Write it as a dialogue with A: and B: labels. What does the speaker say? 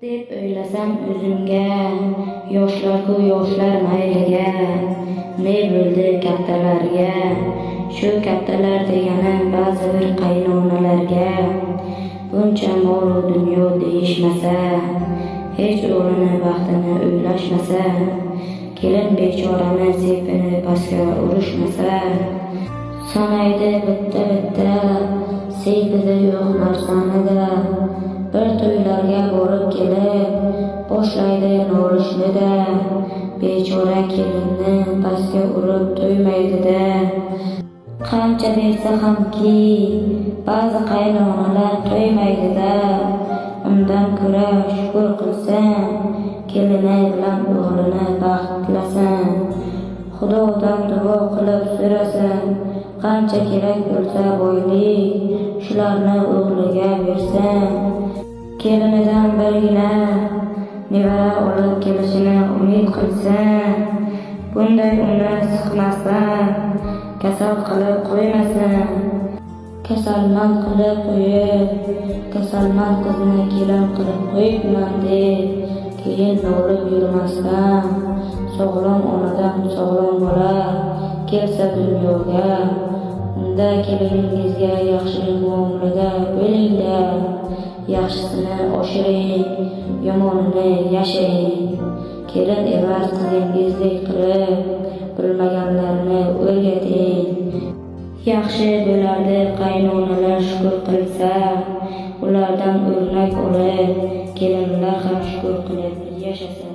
A: deb o'ylasam o'zimga, yoshlar-ku yoshlar mayliga, ne bo'ldi kattalarga, shu kattalar degani ba'zi bir qaynonalarga, buncha mol dunyo deyishmasa, hech o'g'lini baxtini o'ylashmasa, kelin bechorani sepini pastga urishmasa, sanaydi bitta sevgida yo'q narsanida, bir to'ylarga borib kelib boshlaydi nolishni-da, bechora kelinni pastga urib to'ymaydi-da. Qancha bersa hamki ba'zi qaynonalar to'ymaydi-da, undan ko'ra shukr qilsin, kelini bilan o'g'lini baxt tilasin, Xudodan duo qilib so'rasin, qancha kerak bo'lsa boylik shularni o'g'liga bersin, kelinidan birgina nevara olib kelishini umid qilsin, bunday uni siqmasdan kasal qilib qo'ymasin, kasalmand qilib qo'yib, kasalmand qizni kelin qilib qo'yibman deb keyin nolib yurmasdan, sog'lom onadan sog'lom bola kelsa dunyoga, unda keliningizga yaxshi muomalada bo'linglar, yaxshisini oshiring, yomonini yashiring, kelin emas qizingizdek qilib bilmaganlarni o'rgating. Yaxshi bo'lardi qaynonalar shukr qilsa, ulardan o'rnak olib kelinlar ham shukr qilib yashasa.